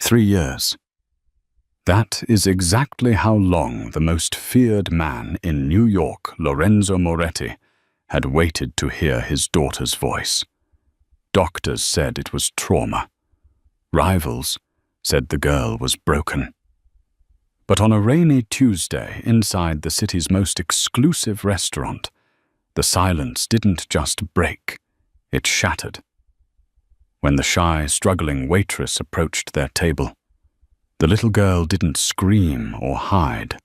3 years. That is exactly how long the most feared man in New York, Lorenzo Moretti, had waited to hear his daughter's voice. Doctors said it was trauma. Rivals said the girl was broken. But on a rainy Tuesday inside the city's most exclusive restaurant, the silence didn't just break, it shattered. When the shy, struggling waitress approached their table, the little girl didn't scream or hide.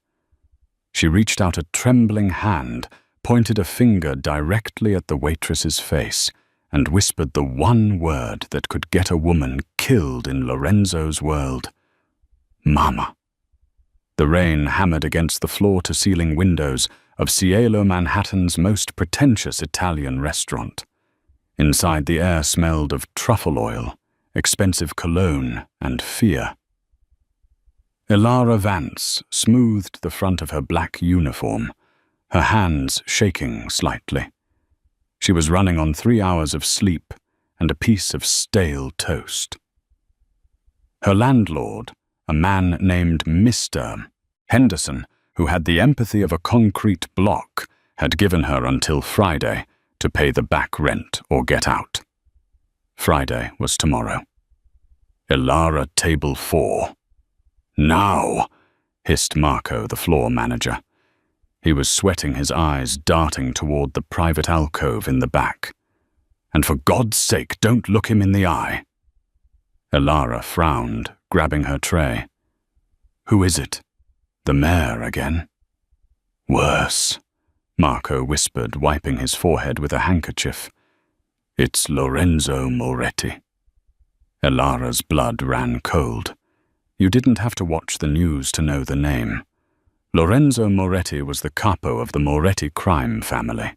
She reached out a trembling hand, pointed a finger directly at the waitress's face, and whispered the one word that could get a woman killed in Lorenzo's world: Mama. The rain hammered against the floor-to-ceiling windows of Cielo Manhattan's most pretentious Italian restaurant. Inside, the air smelled of truffle oil, expensive cologne, and fear. Elara Vance smoothed the front of her black uniform, her hands shaking slightly. She was running on 3 hours of sleep and a piece of stale toast. Her landlord, a man named Mr. Henderson, who had the empathy of a concrete block, had given her until Friday to pay the back rent or get out. Friday was tomorrow. Elara, table 4. Now, hissed Marco, the floor manager. He was sweating, his eyes darting toward the private alcove in the back. And for God's sake, don't look him in the eye. Elara frowned, grabbing her tray. Who is it? The mayor again? Worse, Marco whispered, wiping his forehead with a handkerchief. It's Lorenzo Moretti. Elara's blood ran cold. You didn't have to watch the news to know the name. Lorenzo Moretti was the capo of the Moretti crime family.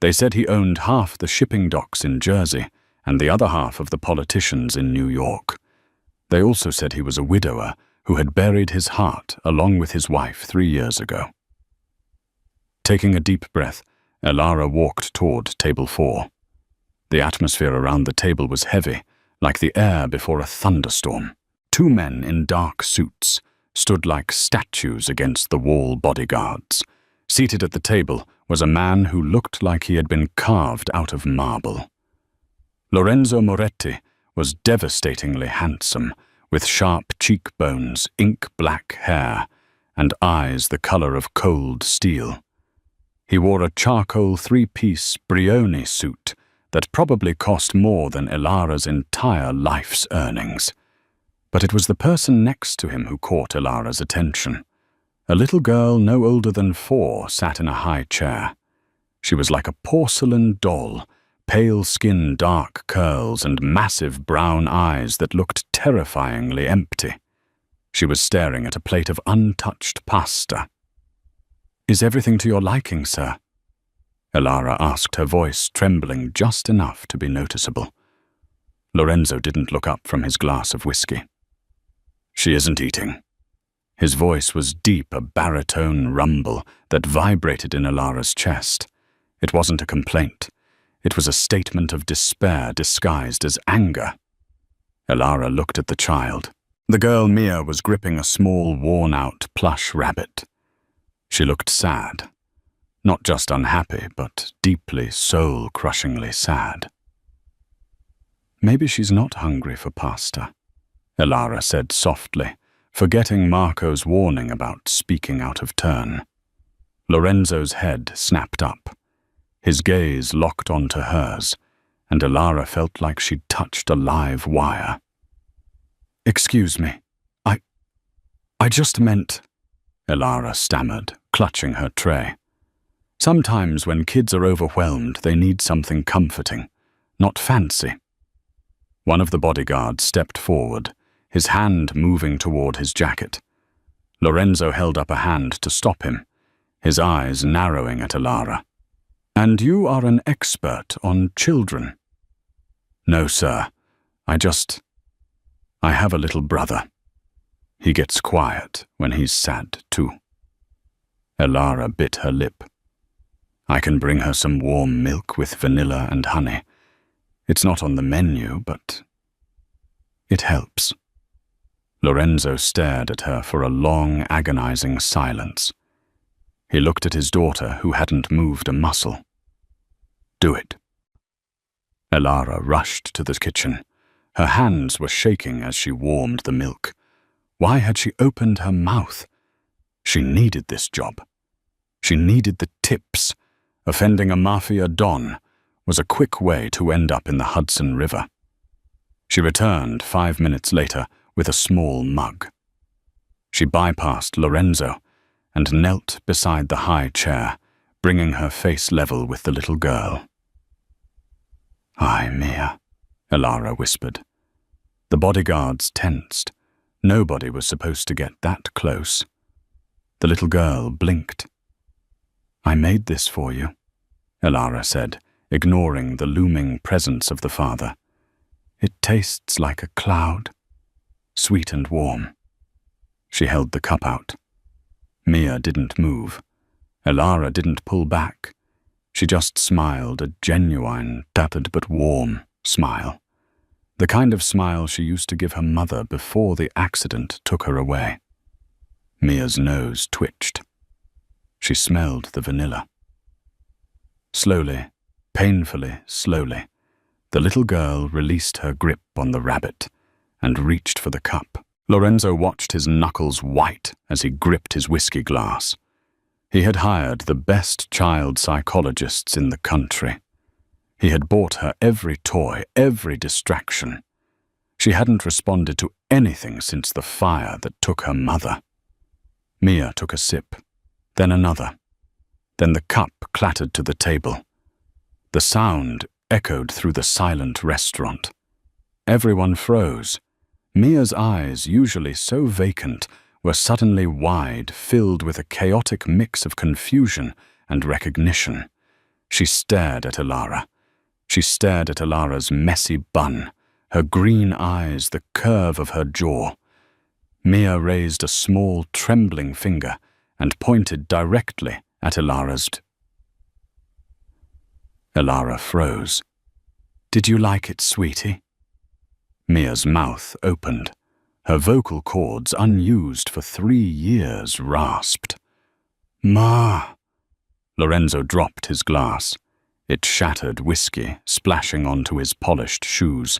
They said he owned half the shipping docks in Jersey and the other half of the politicians in New York. They also said he was a widower who had buried his heart along with his wife 3 years ago. Taking a deep breath, Elara walked toward table 4. The atmosphere around the table was heavy, like the air before a thunderstorm. 2 men in dark suits stood like statues against the wall bodyguards. Seated at the table was a man who looked like he had been carved out of marble. Lorenzo Moretti was devastatingly handsome, with sharp cheekbones, ink-black hair, and eyes the color of cold steel. He wore a charcoal 3-piece Brioni suit that probably cost more than Elara's entire life's earnings. But it was the person next to him who caught Elara's attention. A little girl no older than 4 sat in a high chair. She was like a porcelain doll, pale skin, dark curls, and massive brown eyes that looked terrifyingly empty. She was staring at a plate of untouched pasta. Is everything to your liking, sir? Elara asked, her voice trembling just enough to be noticeable. Lorenzo didn't look up from his glass of whiskey. She isn't eating. His voice was deep, a baritone rumble that vibrated in Elara's chest. It wasn't a complaint. It was a statement of despair disguised as anger. Elara looked at the child. The girl Mia was gripping a small, worn-out plush rabbit. She looked sad. Not just unhappy, but deeply, soul-crushingly sad. Maybe she's not hungry for pasta, Elara said softly, forgetting Marco's warning about speaking out of turn. Lorenzo's head snapped up. His gaze locked onto hers, and Elara felt like she'd touched a live wire. Excuse me, I just meant, Elara stammered, clutching her tray. Sometimes when kids are overwhelmed, they need something comforting, not fancy. One of the bodyguards stepped forward, his hand moving toward his jacket. Lorenzo held up a hand to stop him, his eyes narrowing at Elara. And you are an expert on children? No, sir. I have a little brother. He gets quiet when he's sad, too. Elara bit her lip. I can bring her some warm milk with vanilla and honey. It's not on the menu, but it helps. Lorenzo stared at her for a long, agonizing silence. He looked at his daughter, who hadn't moved a muscle. "Do it." Elara rushed to the kitchen. Her hands were shaking as she warmed the milk. Why had she opened her mouth? She needed this job. She needed the tips. Offending a Mafia don was a quick way to end up in the Hudson River. She returned 5 minutes later with a small mug. She bypassed Lorenzo and knelt beside the high chair, bringing her face level with the little girl. "Hi, Mia," Elara whispered. The bodyguards tensed. Nobody was supposed to get that close. The little girl blinked. "I made this for you," Elara said, ignoring the looming presence of the father. "It tastes like a cloud, sweet and warm." She held the cup out. Mia didn't move. Elara didn't pull back. She just smiled, a genuine, tattered but warm smile. The kind of smile she used to give her mother before the accident took her away. Mia's nose twitched. She smelled the vanilla. Slowly, painfully slowly, the little girl released her grip on the rabbit and reached for the cup. Lorenzo watched his knuckles white as he gripped his whiskey glass. He had hired the best child psychologists in the country. He had bought her every toy, every distraction. She hadn't responded to anything since the fire that took her mother. Mia took a sip, then another. Then the cup clattered to the table. The sound echoed through the silent restaurant. Everyone froze. Mia's eyes, usually so vacant, were suddenly wide, filled with a chaotic mix of confusion and recognition. She stared at Elara. She stared at Elara's messy bun, her green eyes, the curve of her jaw. Mia raised a small, trembling finger and pointed directly at Elara's. Elara froze. "Did you like it, sweetie?" Mia's mouth opened. Her vocal cords, unused for 3 years, rasped. "Ma!" Lorenzo dropped his glass. It shattered whiskey, splashing onto his polished shoes.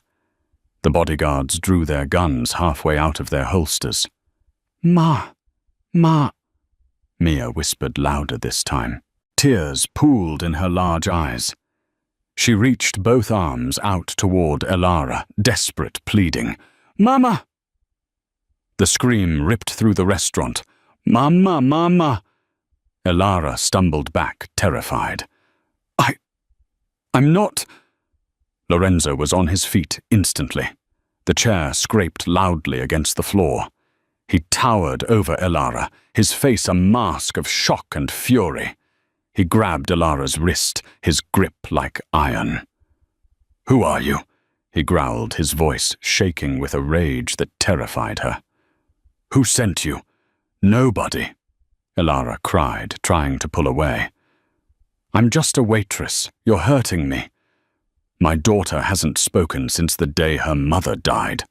The bodyguards drew their guns halfway out of their holsters. "Ma! Ma!" Mia whispered louder this time. Tears pooled in her large eyes. She reached both arms out toward Elara, desperate, pleading, "Mama!" The scream ripped through the restaurant. "Mama! Mama!" Elara stumbled back, terrified. I'm not..." Lorenzo was on his feet instantly. The chair scraped loudly against the floor. He towered over Elara, his face a mask of shock and fury. He grabbed Elara's wrist, his grip like iron. "Who are you?" he growled, his voice shaking with a rage that terrified her. "Who sent you?" "Nobody," Elara cried, trying to pull away. "I'm just a waitress. You're hurting me." "My daughter hasn't spoken since the day her mother died,"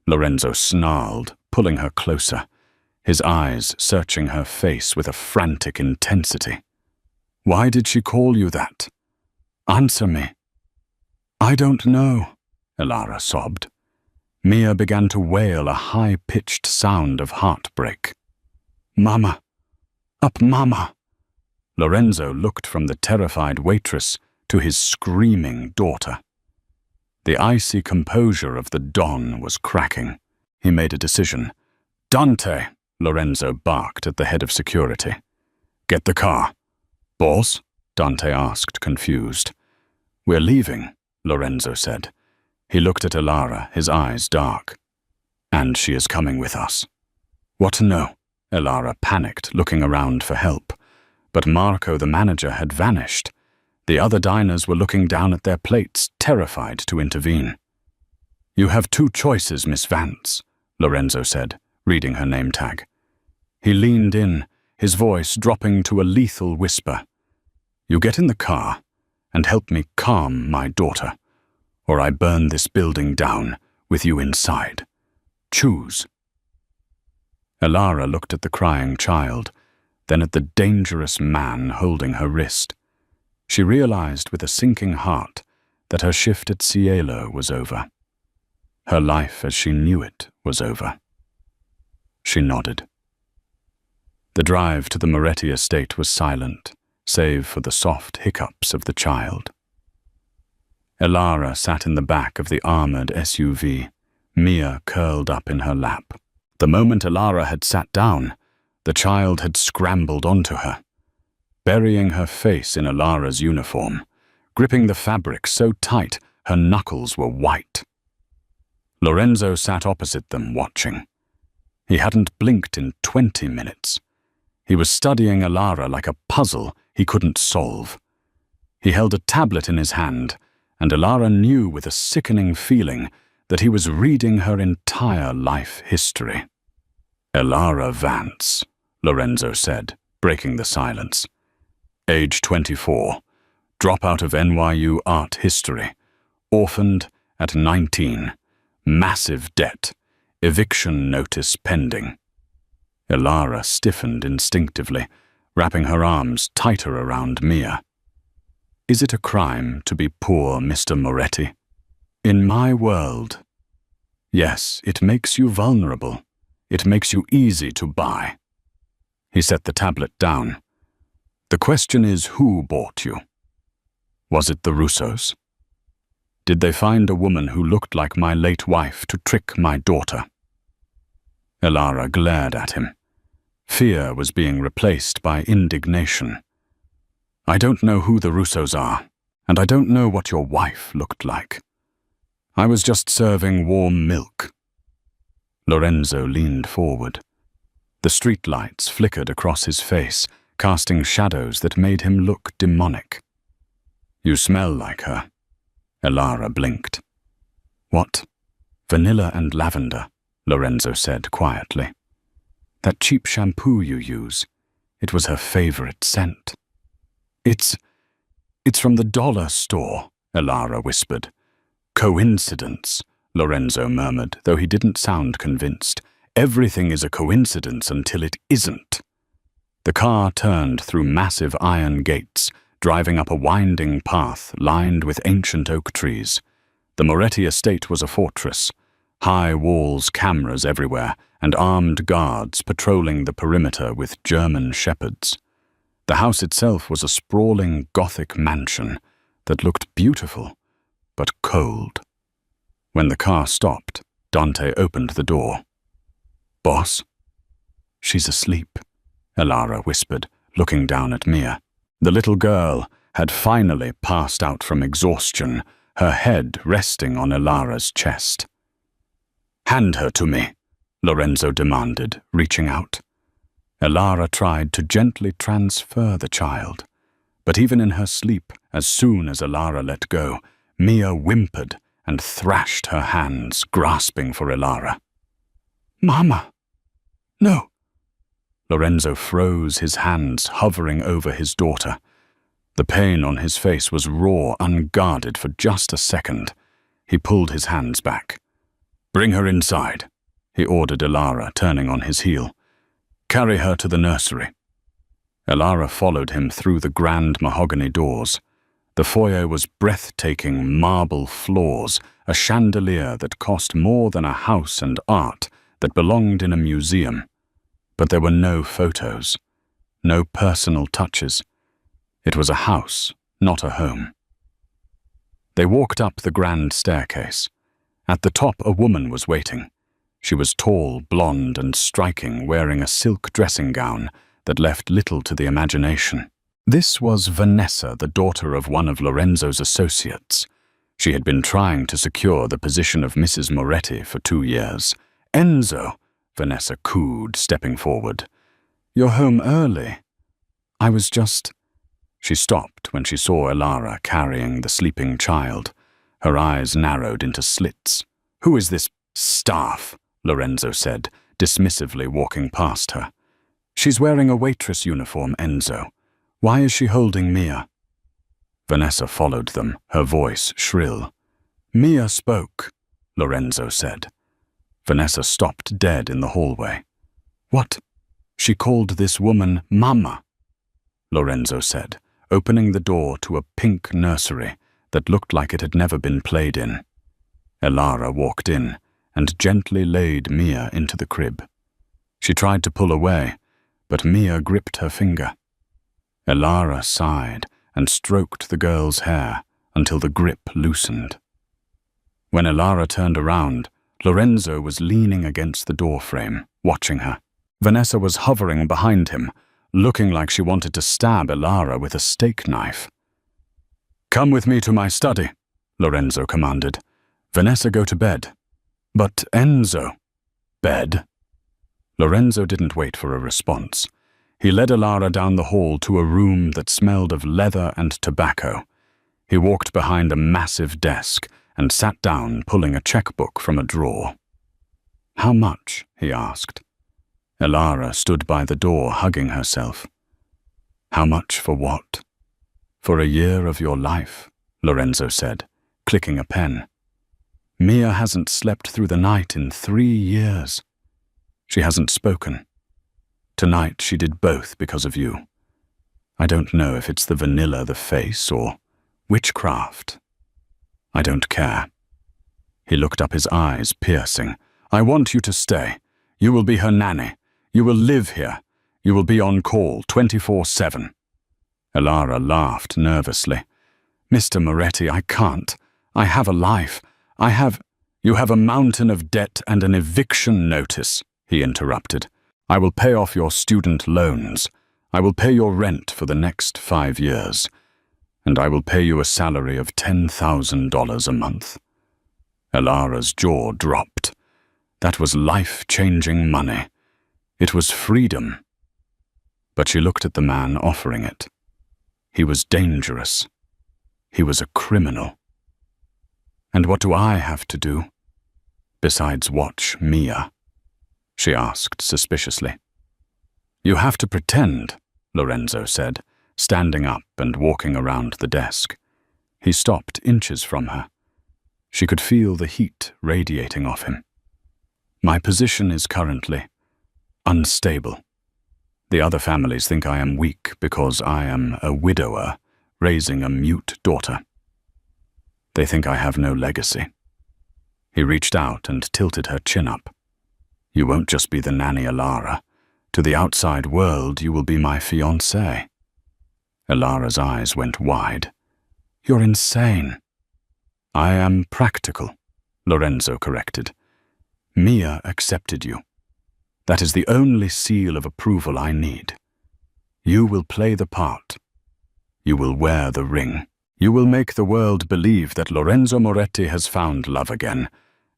Lorenzo snarled, pulling her closer, his eyes searching her face with a frantic intensity. "Why did she call you that? Answer me." "I don't know," Elara sobbed. Mia began to wail a high-pitched sound of heartbreak. "Mama! Up, Mama!" Lorenzo looked from the terrified waitress to his screaming daughter. The icy composure of the Don was cracking. He made a decision. "Dante!" Lorenzo barked at the head of security. "Get the car." "Boss?" Dante asked, confused. "We're leaving," Lorenzo said. He looked at Elara, his eyes dark. "And she is coming with us." "What? No?" Elara panicked, looking around for help. But Marco, the manager, had vanished. The other diners were looking down at their plates, terrified to intervene. "You have 2 choices, Miss Vance," Lorenzo said, reading her name tag. He leaned in, his voice dropping to a lethal whisper. "You get in the car and help me calm my daughter, or I burn this building down with you inside. Choose." Elara looked at the crying child, then at the dangerous man holding her wrist. She realized with a sinking heart that her shift at Cielo was over. Her life as she knew it was over. She nodded. The drive to the Moretti estate was silent, save for the soft hiccups of the child. Elara sat in the back of the armored SUV, Mia curled up in her lap. The moment Elara had sat down, the child had scrambled onto her, burying her face in Elara's uniform, gripping the fabric so tight her knuckles were white. Lorenzo sat opposite them, watching. He hadn't blinked in 20 minutes. He was studying Elara like a puzzle he couldn't solve. He held a tablet in his hand, and Elara knew with a sickening feeling that he was reading her entire life history. Elara Vance, Lorenzo said, breaking the silence. Age 24, dropout of NYU art history, orphaned at 19, massive debt, eviction notice pending. Elara stiffened instinctively, wrapping her arms tighter around Mia. Is it a crime to be poor, Mr. Moretti? In my world, yes, it makes you vulnerable. It makes you easy to buy. He set the tablet down. The question is, who bought you? Was it the Russos? Did they find a woman who looked like my late wife to trick my daughter? Elara glared at him. Fear was being replaced by indignation. I don't know who the Russos are, and I don't know what your wife looked like. I was just serving warm milk. Lorenzo leaned forward. The streetlights flickered across his face, casting shadows that made him look demonic. You smell like her. Elara blinked. What? Vanilla and lavender, Lorenzo said quietly. That cheap shampoo you use. It was her favorite scent. It's from the dollar store, Elara whispered. Coincidence, Lorenzo murmured, though he didn't sound convinced. Everything is a coincidence until it isn't. The car turned through massive iron gates, driving up a winding path lined with ancient oak trees. The Moretti estate was a fortress. High walls, cameras everywhere, and armed guards patrolling the perimeter with German shepherds. The house itself was a sprawling Gothic mansion that looked beautiful, but cold. When the car stopped, Dante opened the door. Boss? She's asleep, Elara whispered, looking down at Mia. The little girl had finally passed out from exhaustion, her head resting on Elara's chest. Hand her to me, Lorenzo demanded, reaching out. Elara tried to gently transfer the child, but even in her sleep, as soon as Elara let go, Mia whimpered and thrashed her hands, grasping for Elara. Mama! No! Lorenzo froze, his hands hovering over his daughter. The pain on his face was raw, unguarded for just a second. He pulled his hands back. Bring her inside, he ordered Elara, turning on his heel. Carry her to the nursery. Elara followed him through the grand mahogany doors. The foyer was breathtaking marble floors, a chandelier that cost more than a house and art that belonged in a museum. But there were no photos, no personal touches. It was a house, not a home. They walked up the grand staircase. At the top, a woman was waiting. She was tall, blonde, and striking, wearing a silk dressing gown that left little to the imagination. This was Vanessa, the daughter of one of Lorenzo's associates. She had been trying to secure the position of Mrs. Moretti for 2 years. Enzo, Vanessa cooed, stepping forward. You're home early. I was just... She stopped when she saw Elara carrying the sleeping child. Her eyes narrowed into slits. Who is this staff? Lorenzo said, dismissively walking past her. She's wearing a waitress uniform, Enzo. Why is she holding Mia? Vanessa followed them, her voice shrill. Mia spoke, Lorenzo said. Vanessa stopped dead in the hallway. What? She called this woman Mama, Lorenzo said, opening the door to a pink nursery that looked like it had never been played in. Elara walked in and gently laid Mia into the crib. She tried to pull away, but Mia gripped her finger. Elara sighed and stroked the girl's hair until the grip loosened. When Elara turned around, Lorenzo was leaning against the doorframe, watching her. Vanessa was hovering behind him, looking like she wanted to stab Elara with a steak knife. "Come with me to my study," Lorenzo commanded. "Vanessa, go to bed." "But Enzo—" "Bed?" Lorenzo didn't wait for a response. He led Elara down the hall to a room that smelled of leather and tobacco. He walked behind a massive desk and sat down, pulling a checkbook from a drawer. "How much?" he asked. Elara stood by the door, hugging herself. "How much for what?" "For a year of your life," Lorenzo said, clicking a pen. "Mia hasn't slept through the night in 3 years. She hasn't spoken. Tonight she did both because of you. I don't know if it's the vanilla, the face, or witchcraft. I don't care." He looked up, his eyes piercing. "I want you to stay. You will be her nanny. You will live here. You will be on call 24/7. Elara laughed nervously. "Mr. Moretti, I can't. I have a life. You have a mountain of debt and an eviction notice," he interrupted. "I will pay off your student loans. I will pay your rent for the next 5 years. And I will pay you a salary of $10,000 a month." Elara's jaw dropped. That was life-changing money. It was freedom. But she looked at the man offering it. He was dangerous. He was a criminal. "And what do I have to do, besides watch Mia?" she asked suspiciously. "You have to pretend," Lorenzo said, standing up and walking around the desk. He stopped inches from her. She could feel the heat radiating off him. "My position is currently unstable. The other families think I am weak because I am a widower raising a mute daughter. They think I have no legacy." He reached out and tilted her chin up. "You won't just be the nanny, Elara. To the outside world, you will be my fiancée." Elara's eyes went wide. "You're insane." "I am practical," Lorenzo corrected. "Mia accepted you. That is the only seal of approval I need. You will play the part. You will wear the ring. You will make the world believe that Lorenzo Moretti has found love again,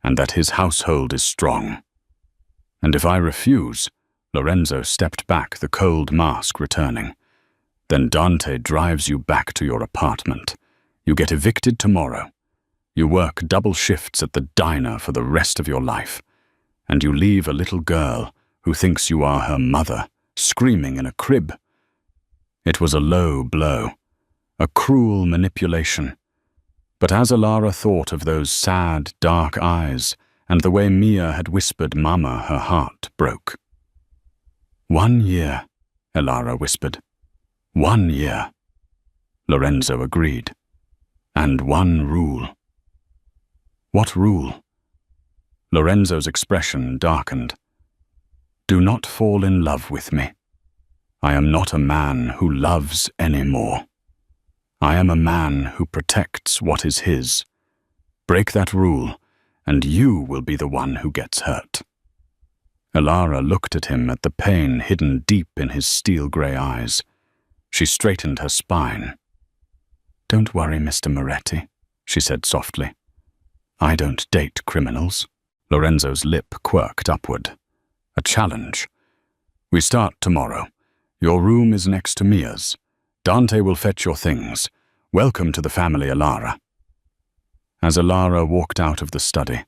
and that his household is strong. And if I refuse," Lorenzo stepped back, the cold mask returning, "then Dante drives you back to your apartment. You get evicted tomorrow. You work double shifts at the diner for the rest of your life. And you leave a little girl who thinks you are her mother, screaming in a crib." It was a low blow, a cruel manipulation. But as Elara thought of those sad, dark eyes and the way Mia had whispered Mama, her heart broke. "1 year," Elara whispered. "1 year." Lorenzo agreed. "And 1 rule." "What rule?" Lorenzo's expression darkened. "Do not fall in love with me. I am not a man who loves anymore. I am a man who protects what is his. Break that rule, and you will be the one who gets hurt." Elara looked at him, at the pain hidden deep in his steel-grey eyes. She straightened her spine. "Don't worry, Mr. Moretti," she said softly. "I don't date criminals." Lorenzo's lip quirked upward. A challenge. "We start tomorrow. Your room is next to Mia's. Dante will fetch your things. Welcome to the family, Elara." As Elara walked out of the study,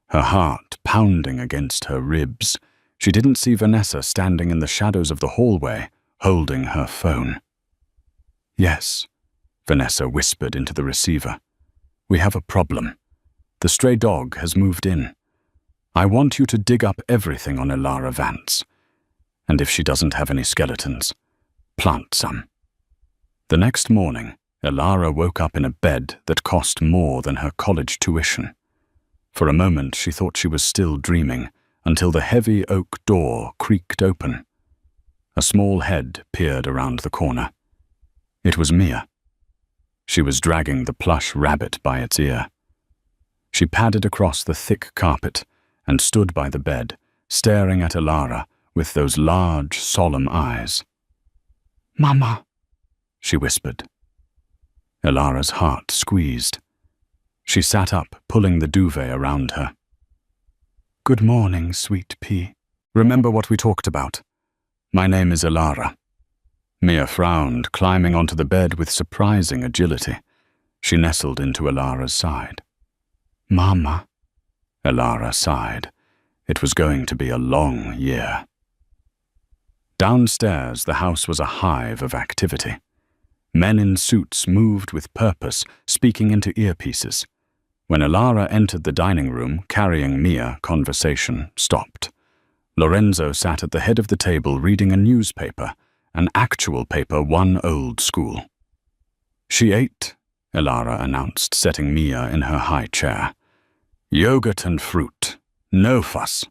her heart pounding against her ribs, she didn't see Vanessa standing in the shadows of the hallway, holding her phone. "Yes," Vanessa whispered into the receiver. "We have a problem. The stray dog has moved in. I want you to dig up everything on Elara Vance. And if she doesn't have any skeletons, plant some. The next morning, Elara woke up in a bed that cost more than her college tuition. For a moment she thought she was still dreaming, until the heavy oak door creaked open. A small head peered around the corner. It was Mia. She was dragging the plush rabbit by its ear. She padded across the thick carpet and stood by the bed, staring at Elara with those large, solemn eyes. "Mama," she whispered. Elara's heart squeezed. She sat up, pulling the duvet around her. "Good morning, sweet pea. Remember what we talked about? My name is Elara." Mia frowned, climbing onto the bed with surprising agility. She nestled into Elara's side. "Mama," Elara sighed. It was going to be a long year. Downstairs, the house was a hive of activity. Men in suits moved with purpose, speaking into earpieces. When Elara entered the dining room, carrying Mia, conversation stopped. Lorenzo sat at the head of the table reading a newspaper, an actual paper, one old school. "She ate," Elara announced, setting Mia in her high chair. "Yogurt and fruit. No fuss."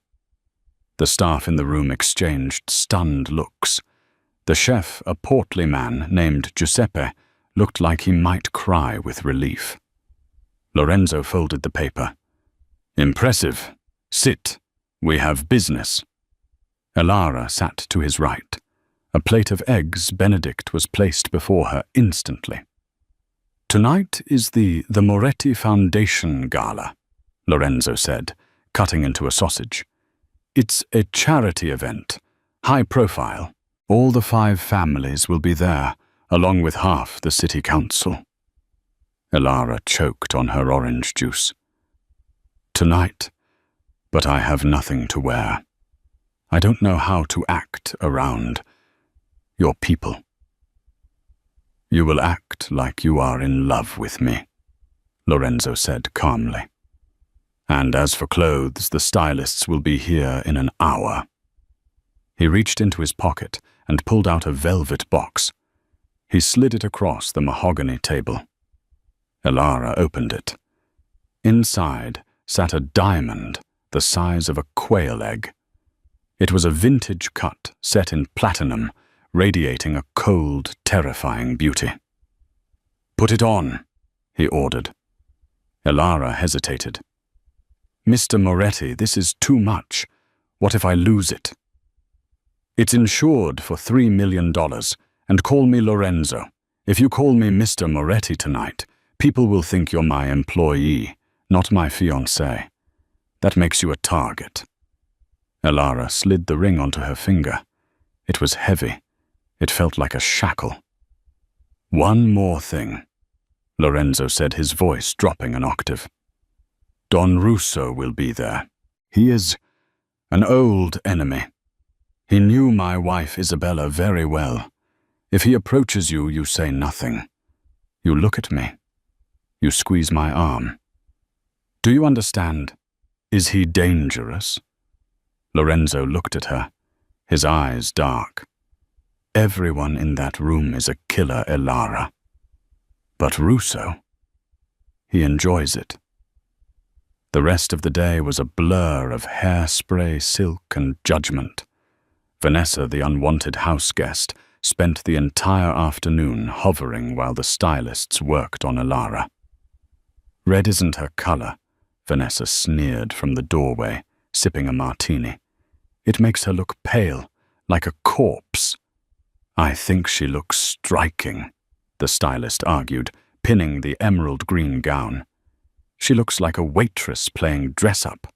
The staff in the room exchanged stunned looks. The chef, a portly man named Giuseppe, looked like he might cry with relief. Lorenzo folded the paper. "Impressive. Sit. We have business." Elara sat to his right. A plate of eggs Benedict was placed before her instantly. "Tonight is the Moretti Foundation Gala," Lorenzo said, cutting into a sausage. "It's a charity event, high profile. All the 5 families will be there, along with half the city council." Elara choked on her orange juice. "Tonight, but I have nothing to wear. I don't know how to act around your people." "You will act like you are in love with me," Lorenzo said calmly. "And as for clothes, the stylists will be here in an hour." He reached into his pocket and pulled out a velvet box. He slid it across the mahogany table. Elara opened it. Inside sat a diamond the size of a quail egg. It was a vintage cut set in platinum, radiating a cold, terrifying beauty. "Put it on," he ordered. Elara hesitated. "Mr. Moretti, this is too much. What if I lose it?" "It's insured for $3 million, and call me Lorenzo. If you call me Mr. Moretti tonight, people will think you're my employee, not my fiancé. That makes you a target." Elara slid the ring onto her finger. It was heavy. It felt like a shackle. "One more thing," Lorenzo said, his voice dropping an octave. "Don Russo will be there. He is an old enemy. He knew my wife Isabella very well. If he approaches you, you say nothing. You look at me. You squeeze my arm. Do you understand? Is he dangerous?" Lorenzo looked at her, his eyes dark. "Everyone in that room is a killer, Elara. But Russo, he enjoys it." The rest of the day was a blur of hairspray, silk, and judgment. Vanessa, the unwanted house guest, spent the entire afternoon hovering while the stylists worked on Elara. "Red isn't her color," Vanessa sneered from the doorway, sipping a martini. "It makes her look pale, like a corpse." "I think she looks striking," the stylist argued, pinning the emerald green gown. "She looks like a waitress playing dress-up,"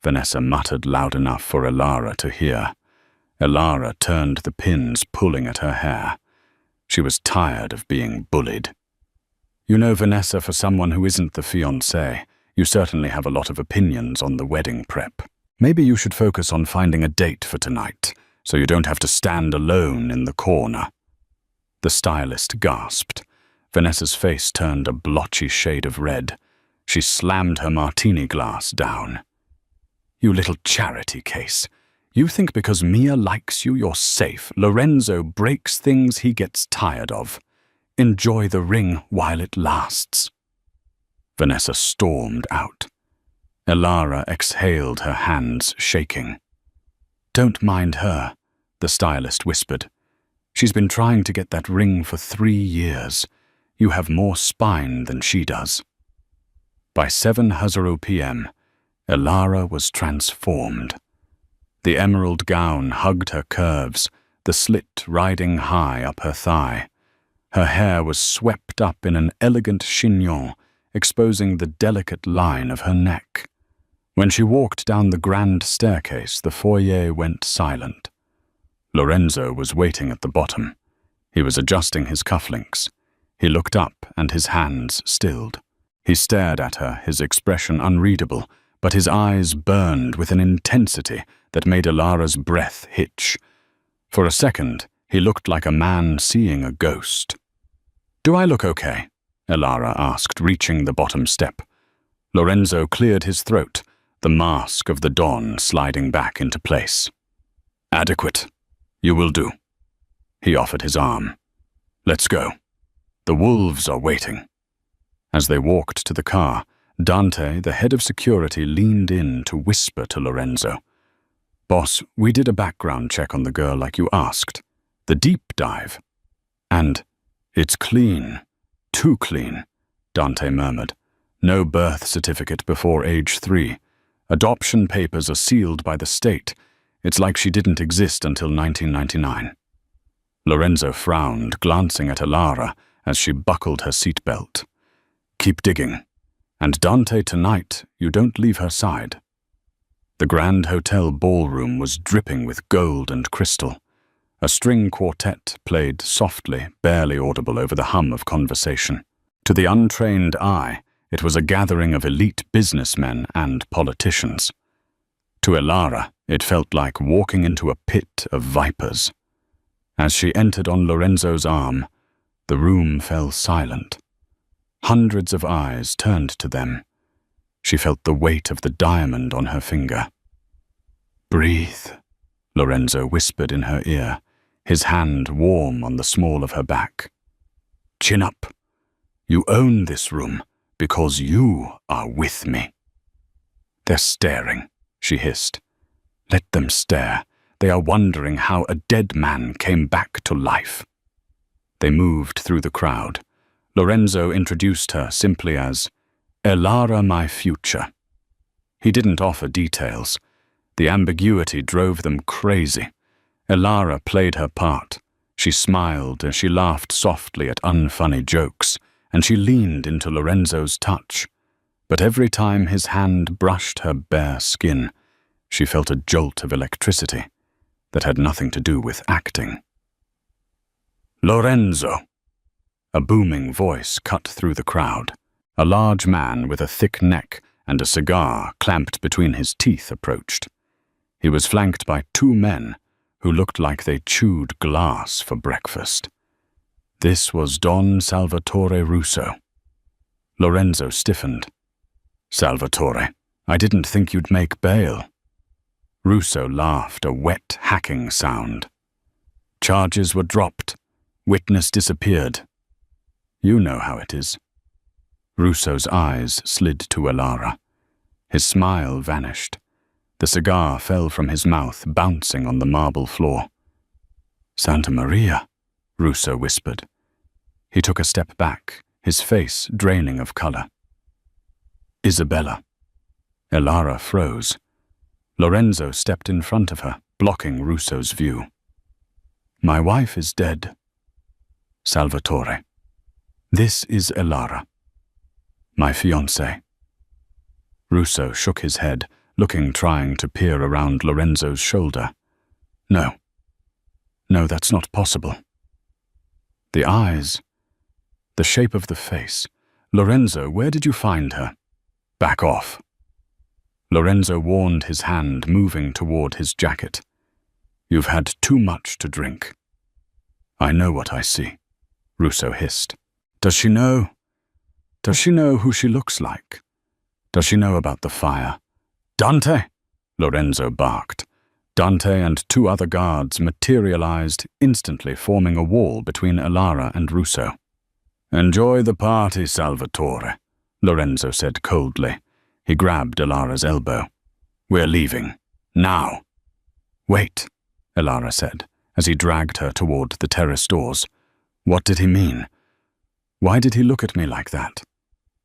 Vanessa muttered loud enough for Elara to hear. Elara turned the pins, pulling at her hair. She was tired of being bullied. "You know, Vanessa, for someone who isn't the fiancé, you certainly have a lot of opinions on the wedding prep. Maybe you should focus on finding a date for tonight, so you don't have to stand alone in the corner." The stylist gasped. Vanessa's face turned a blotchy shade of red. She slammed her martini glass down. "You little charity case. You think because Mia likes you, you're safe. Lorenzo breaks things he gets tired of. Enjoy the ring while it lasts." Vanessa stormed out. Elara exhaled, her hands shaking. "Don't mind her," the stylist whispered. "She's been trying to get that ring for 3 years. You have more spine than she does." By 7:00 p.m., Elara was transformed. The emerald gown hugged her curves, the slit riding high up her thigh. Her hair was swept up in an elegant chignon, exposing the delicate line of her neck. When she walked down the grand staircase, the foyer went silent. Lorenzo was waiting at the bottom. He was adjusting his cufflinks. He looked up and his hands stilled. He stared at her, his expression unreadable, but his eyes burned with an intensity that made Elara's breath hitch. For a second, he looked like a man seeing a ghost. "Do I look okay?" Elara asked, reaching the bottom step. Lorenzo cleared his throat, the mask of the dawn sliding back into place. "Adequate. You will do." He offered his arm. "Let's go. The wolves are waiting." As they walked to the car, Dante, the head of security, leaned in to whisper to Lorenzo. "Boss, we did a background check on the girl like you asked. The deep dive. And it's clean. Too clean," Dante murmured. "No birth certificate before age 3. Adoption papers are sealed by the state. It's like she didn't exist until 1999. Lorenzo frowned, glancing at Elara as she buckled her seatbelt. "Keep digging. And Dante, tonight, you don't leave her side." The Grand Hotel ballroom was dripping with gold and crystal. A string quartet played softly, barely audible over the hum of conversation. To the untrained eye, it was a gathering of elite businessmen and politicians. To Elara, it felt like walking into a pit of vipers. As she entered on Lorenzo's arm, the room fell silent. Hundreds of eyes turned to them. She felt the weight of the diamond on her finger. "Breathe," Lorenzo whispered in her ear, his hand warm on the small of her back. "Chin up. You own this room because you are with me." "They're staring," she hissed. "Let them stare. They are wondering how a dead man came back to life." They moved through the crowd. Lorenzo introduced her simply as, "Elara, my future." He didn't offer details. The ambiguity drove them crazy. Elara played her part. She smiled and she laughed softly at unfunny jokes, and she leaned into Lorenzo's touch. But every time his hand brushed her bare skin, she felt a jolt of electricity that had nothing to do with acting. "Lorenzo!" A booming voice cut through the crowd. A large man with a thick neck and a cigar clamped between his teeth approached. He was flanked by 2 men who looked like they chewed glass for breakfast. This was Don Salvatore Russo. Lorenzo stiffened. "Salvatore, I didn't think you'd make bail." Russo laughed, a wet, hacking sound. "Charges were dropped. Witness disappeared. You know how it is." Russo's eyes slid to Elara. His smile vanished. The cigar fell from his mouth, bouncing on the marble floor. "Santa Maria," Russo whispered. He took a step back, his face draining of color. "Isabella." Elara froze. Lorenzo stepped in front of her, blocking Russo's view. "My wife is dead." "Salvatore. This is Elara. My fiancée." Russo shook his head, trying to peer around Lorenzo's shoulder. No, that's not possible." The eyes, the shape of the face. "Lorenzo, where did you find her?" "Back off." Lorenzo warned his hand, moving toward his jacket. "You've had too much to drink." "I know what I see," Russo hissed. Does she know who she looks like? Does she know about the fire?" "Dante!" Lorenzo barked. Dante and two other guards materialized, instantly forming a wall between Elara and Russo. "Enjoy the party, Salvatore," Lorenzo said coldly. He grabbed Elara's elbow. "We're leaving. Now." "Wait," Elara said, as he dragged her toward the terrace doors. "What did he mean? Why did he look at me like that?"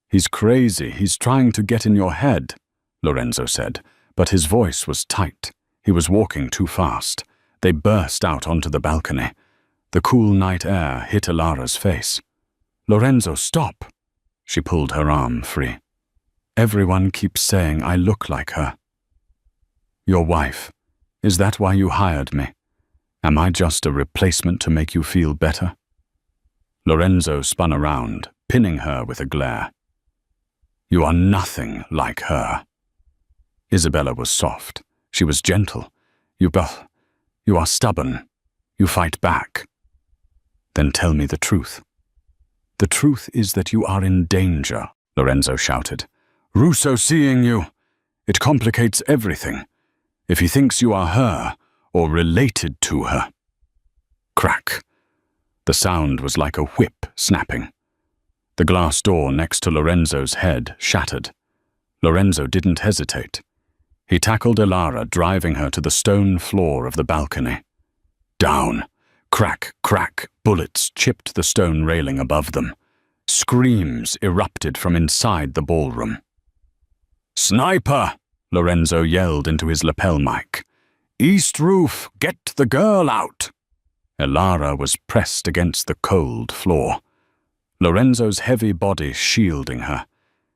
"He's crazy. He's trying to get in your head," Lorenzo said, but his voice was tight. He was walking too fast. They burst out onto the balcony. The cool night air hit Elara's face. "Lorenzo, stop!" She pulled her arm free. "Everyone keeps saying I look like her." "Your wife. Is that why you hired me? Am I just a replacement to make you feel better?" Lorenzo spun around, pinning her with a glare. "You are nothing like her." Isabella was soft. She was gentle. You are stubborn. You fight back." "Then tell me the truth." "The truth is that you are in danger," Lorenzo shouted. "Russo seeing you. It complicates everything. If he thinks you are her, or related to her." Crack. The sound was like a whip snapping. The glass door next to Lorenzo's head shattered. Lorenzo didn't hesitate. He tackled Elara, driving her to the stone floor of the balcony. Down. Crack, crack. Bullets chipped the stone railing above them. Screams erupted from inside the ballroom. "Sniper!" Lorenzo yelled into his lapel mic. "East roof, get the girl out!" Elara was pressed against the cold floor. Lorenzo's heavy body shielding her.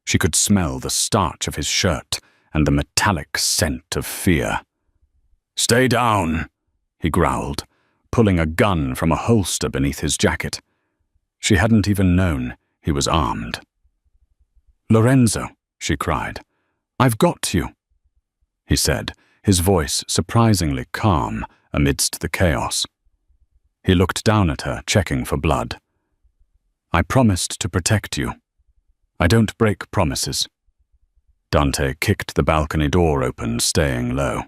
She could smell the starch of his shirt and the metallic scent of fear. "Stay down," he growled, pulling a gun from a holster beneath his jacket. She hadn't even known he was armed. "Lorenzo," she cried, "I've got you," he said, his voice surprisingly calm amidst the chaos. He looked down at her, checking for blood. "I promised to protect you. I don't break promises." Dante kicked the balcony door open, staying low.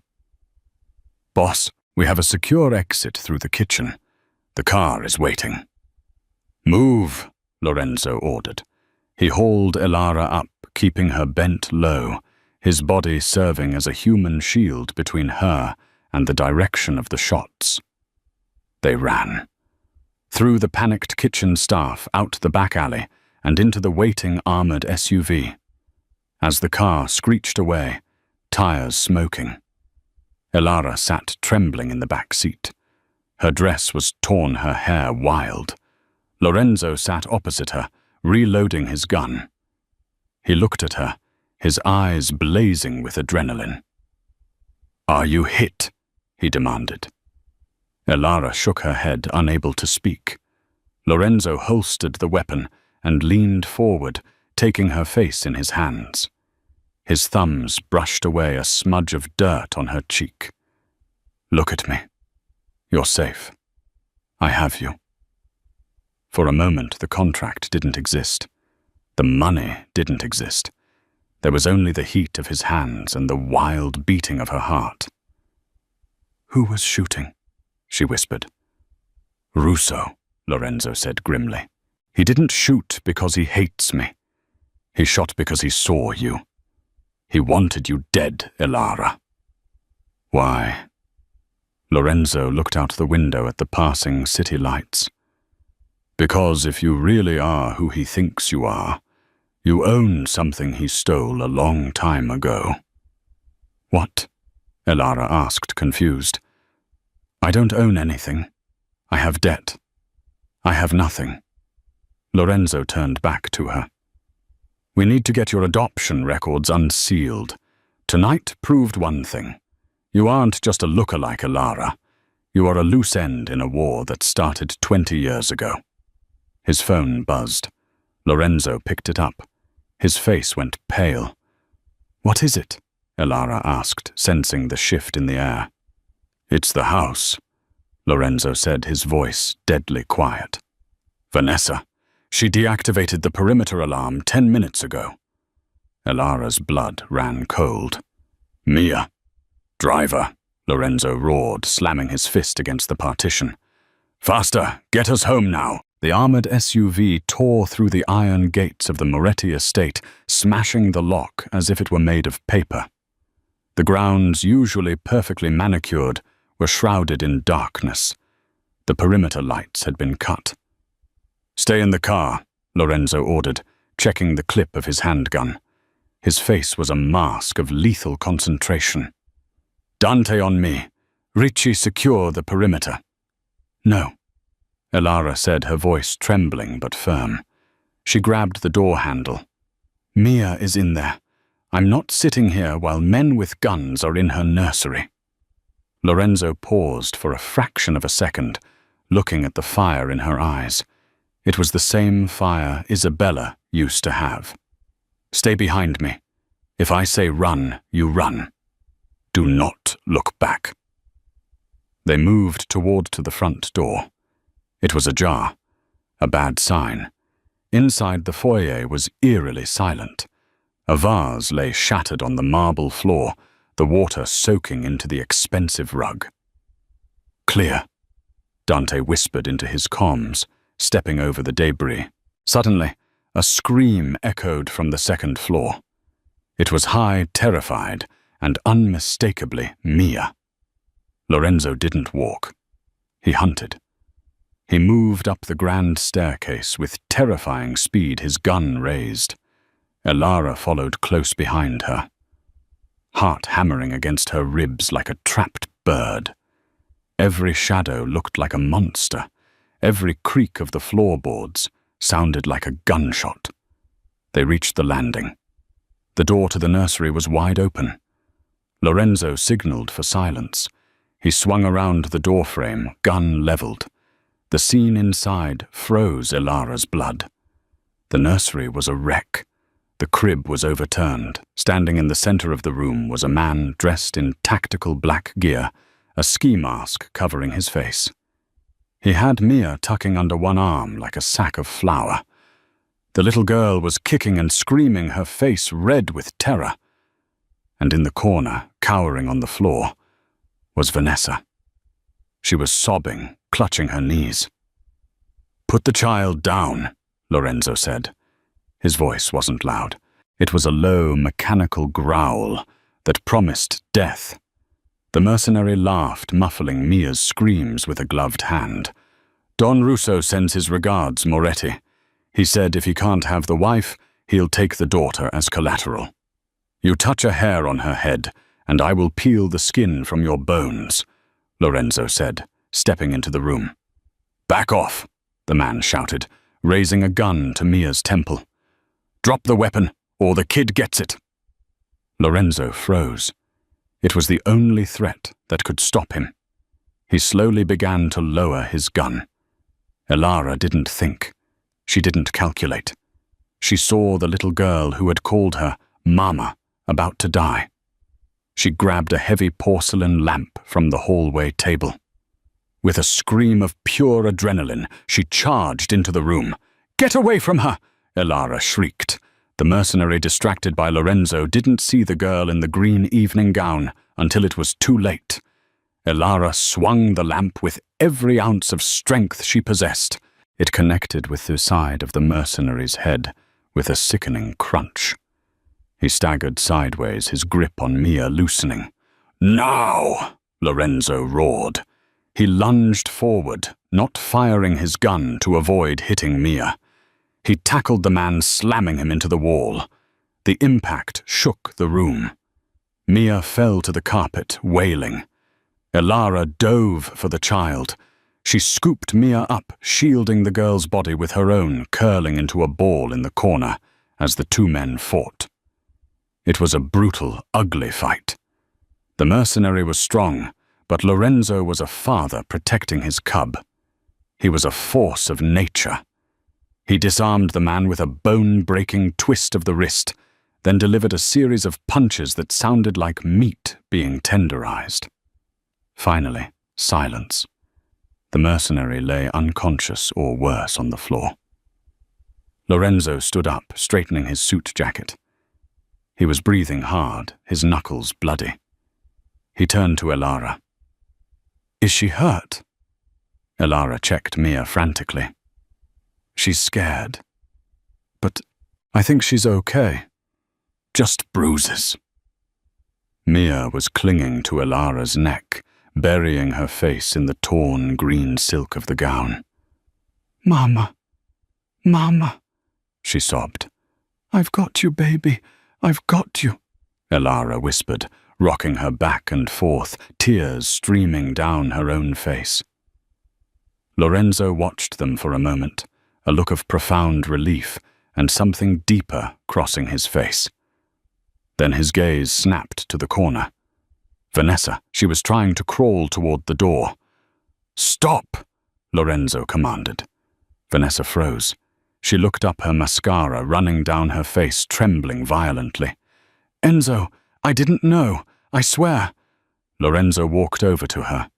"Boss, we have a secure exit through the kitchen. The car is waiting." "Move," Lorenzo ordered. He hauled Elara up, keeping her bent low, his body serving as a human shield between her and the direction of the shots. They ran. Through the panicked kitchen staff, out the back alley, and into the waiting armored SUV. As the car screeched away, tires smoking, Elara sat trembling in the back seat. Her dress was torn, her hair wild. Lorenzo sat opposite her, reloading his gun. He looked at her, his eyes blazing with adrenaline. "Are you hit?" he demanded. Elara shook her head, unable to speak. Lorenzo holstered the weapon and leaned forward, taking her face in his hands. His thumbs brushed away a smudge of dirt on her cheek. "Look at me. You're safe. I have you." For a moment, the contract didn't exist. The money didn't exist. There was only the heat of his hands and the wild beating of her heart. "Who was shooting?" she whispered. "Russo," Lorenzo said grimly. "He didn't shoot because he hates me. He shot because he saw you. He wanted you dead, Elara." "Why?" Lorenzo looked out the window at the passing city lights. "Because if you really are who he thinks you are, you own something he stole a long time ago." "What?" Elara asked, confused. "I don't own anything. I have debt. I have nothing." Lorenzo turned back to her. "We need to get your adoption records unsealed. Tonight proved one thing. You aren't just a lookalike, Elara. You are a loose end in a war that started 20 years ago." His phone buzzed. Lorenzo picked it up. His face went pale. "What is it?" Elara asked, sensing the shift in the air. "It's the house," Lorenzo said, his voice deadly quiet. "Vanessa. She deactivated the perimeter alarm 10 minutes ago." Elara's blood ran cold. "Mia. Driver," Lorenzo roared, slamming his fist against the partition. "Faster! Get us home now!" The armored SUV tore through the iron gates of the Moretti estate, smashing the lock as if it were made of paper. The grounds, usually perfectly manicured, were shrouded in darkness. The perimeter lights had been cut. "Stay in the car," Lorenzo ordered, checking the clip of his handgun. His face was a mask of lethal concentration. "Dante on me. Ricci, secure the perimeter." "No," Elara said, her voice trembling but firm. She grabbed the door handle. "Mia is in there. I'm not sitting here while men with guns are in her nursery." Lorenzo paused for a fraction of a second, looking at the fire in her eyes. It was the same fire Isabella used to have. "Stay behind me. If I say run, you run. Do not look back." They moved toward the front door. It was ajar, a bad sign. Inside the foyer was eerily silent. A vase lay shattered on the marble floor, the water soaking into the expensive rug. "Clear," Dante whispered into his comms, stepping over the debris. Suddenly, a scream echoed from the second floor. It was high, terrified, and unmistakably Mia. Lorenzo didn't walk. He hunted. He moved up the grand staircase with terrifying speed, his gun raised. Elara followed close behind her, heart hammering against her ribs like a trapped bird. Every shadow looked like a monster. Every creak of the floorboards sounded like a gunshot. They reached the landing. The door to the nursery was wide open. Lorenzo signaled for silence. He swung around the doorframe, gun leveled. The scene inside froze Elara's blood. The nursery was a wreck. The crib was overturned. Standing in the center of the room was a man dressed in tactical black gear, a ski mask covering his face. He had Mia tucking under one arm like a sack of flour. The little girl was kicking and screaming, her face red with terror. And in the corner, cowering on the floor, was Vanessa. She was sobbing, clutching her knees. "Put the child down," Lorenzo said. His voice wasn't loud. It was a low, mechanical growl that promised death. The mercenary laughed, muffling Mia's screams with a gloved hand. "Don Russo sends his regards, Moretti. He said if he can't have the wife, he'll take the daughter as collateral. You touch a hair on her head, and I will peel the skin from your bones," Lorenzo said, stepping into the room. "Back off," the man shouted, raising a gun to Mia's temple. "Drop the weapon, or the kid gets it." Lorenzo froze. It was the only threat that could stop him. He slowly began to lower his gun. Elara didn't think. She didn't calculate. She saw the little girl who had called her Mama about to die. She grabbed a heavy porcelain lamp from the hallway table. With a scream of pure adrenaline, she charged into the room. "Get away from her!" Elara shrieked. The mercenary, distracted by Lorenzo, didn't see the girl in the green evening gown until it was too late. Elara swung the lamp with every ounce of strength she possessed. It connected with the side of the mercenary's head with a sickening crunch. He staggered sideways, his grip on Mia loosening. "Now!" Lorenzo roared. He lunged forward, not firing his gun to avoid hitting Mia. He tackled the man, slamming him into the wall. The impact shook the room. Mia fell to the carpet, wailing. Elara dove for the child. She scooped Mia up, shielding the girl's body with her own, curling into a ball in the corner as the two men fought. It was a brutal, ugly fight. The mercenary was strong, but Lorenzo was a father protecting his cub. He was a force of nature. He disarmed the man with a bone-breaking twist of the wrist, then delivered a series of punches that sounded like meat being tenderized. Finally, silence. The mercenary lay unconscious or worse on the floor. Lorenzo stood up, straightening his suit jacket. He was breathing hard, his knuckles bloody. He turned to Elara. "Is she hurt?" Elara checked Mia frantically. "She's scared. But I think she's okay. Just bruises." Mia was clinging to Elara's neck, burying her face in the torn green silk of the gown. "Mama, Mama," she sobbed. "I've got you, baby. I've got you," Elara whispered, rocking her back and forth, tears streaming down her own face. Lorenzo watched them for a moment, a look of profound relief and something deeper crossing his face. Then his gaze snapped to the corner. Vanessa, she was trying to crawl toward the door. "Stop!" Lorenzo commanded. Vanessa froze. She looked up, her mascara running down her face, trembling violently. "Enzo, I didn't know, I swear." Lorenzo walked over to her.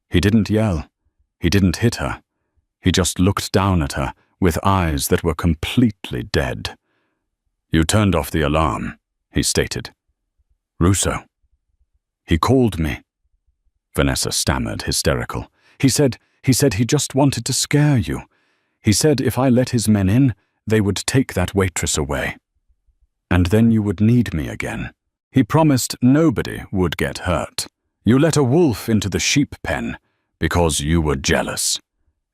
He didn't yell. He didn't hit her. He just looked down at her with eyes that were completely dead. "You turned off the alarm," he stated. "Russo." "He called me." Vanessa stammered, hysterical. He said he just wanted to scare you. He said if I let his men in, they would take that waitress away. And then you would need me again. He promised nobody would get hurt. You let a wolf into the sheep pen because you were jealous."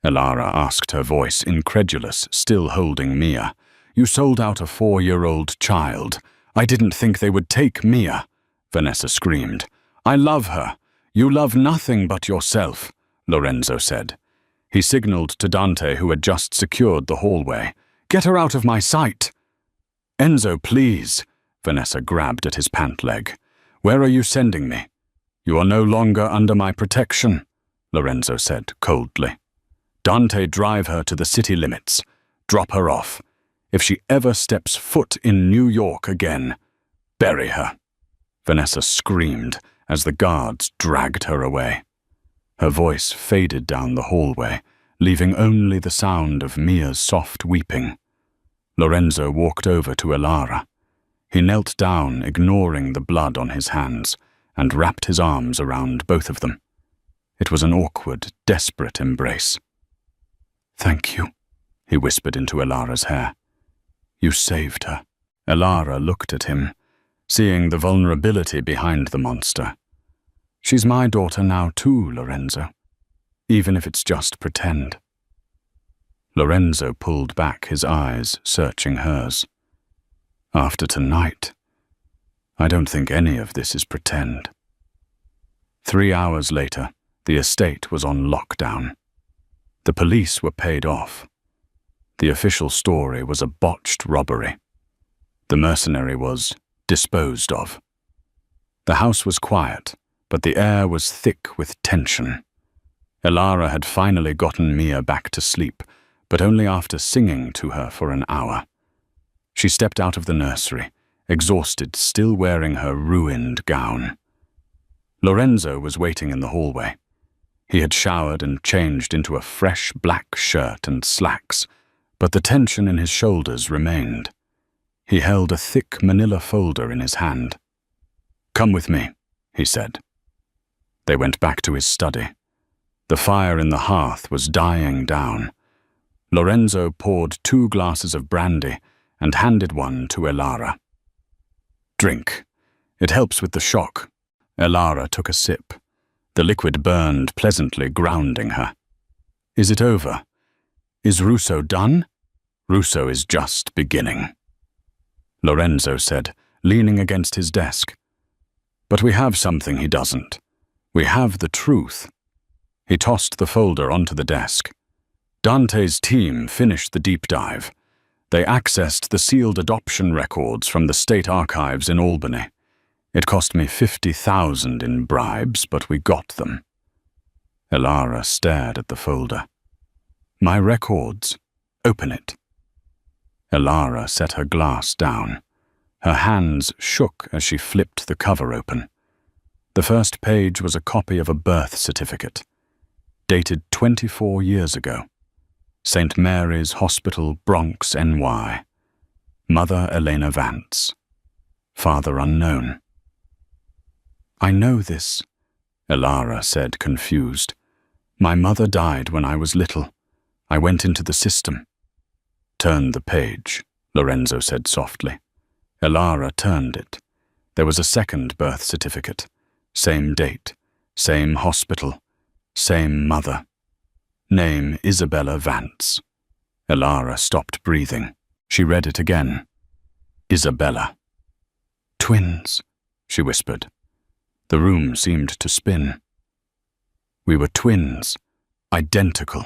Elara asked, her voice incredulous, still holding Mia. "You sold out a 4-year-old child. I didn't think they would take Mia," Vanessa screamed. "I love her. You love nothing but yourself," Lorenzo said. He signaled to Dante, who had just secured the hallway. "Get her out of my sight." "Enzo, please." Vanessa grabbed at his pant leg. "Where are you sending me?" "You are no longer under my protection," Lorenzo said coldly. "Dante, drive her to the city limits. Drop her off. If she ever steps foot in New York again, bury her." Vanessa screamed as the guards dragged her away. Her voice faded down the hallway, leaving only the sound of Mia's soft weeping. Lorenzo walked over to Elara. He knelt down, ignoring the blood on his hands, and wrapped his arms around both of them. It was an awkward, desperate embrace. "Thank you," he whispered into Elara's hair. "You saved her." Elara looked at him, seeing the vulnerability behind the monster. "She's my daughter now too, Lorenzo, even if it's just pretend." Lorenzo pulled back, his eyes searching hers. "After tonight, I don't think any of this is pretend." 3 hours later, the estate was on lockdown. The police were paid off. The official story was a botched robbery. The mercenary was disposed of. The house was quiet, but the air was thick with tension. Elara had finally gotten Mia back to sleep, but only after singing to her for an hour. She stepped out of the nursery, exhausted, still wearing her ruined gown. Lorenzo was waiting in the hallway. He had showered and changed into a fresh black shirt and slacks, but the tension in his shoulders remained. He held a thick manila folder in his hand. "Come with me," he said. They went back to his study. The fire in the hearth was dying down. Lorenzo poured 2 glasses of brandy and handed one to Elara. "Drink. It helps with the shock." Elara took a sip. The liquid burned pleasantly, grounding her. "Is it over? Is Russo done?" "Russo is just beginning," Lorenzo said, leaning against his desk. "But we have something he doesn't. We have the truth." He tossed the folder onto the desk. Dante's team finished the deep dive. They accessed the sealed adoption records from the state archives in Albany. It cost me $50,000 in bribes, but we got them. Elara stared at the folder. "My records. Open it." Elara set her glass down. Her hands shook as she flipped the cover open. The first page was a copy of a birth certificate, dated 24 years ago. St. Mary's Hospital, Bronx, NY. Mother Elena Vance. Father unknown. "I know this," Elara said, confused. My mother died when I was little. I went into the system. Turn the page, Lorenzo said softly. Elara turned it. There was a second birth certificate. Same date, same hospital, same mother. Name Isabella Vance. Elara stopped breathing. She read it again. Isabella. Twins, she whispered. The room seemed to spin. We were twins, identical.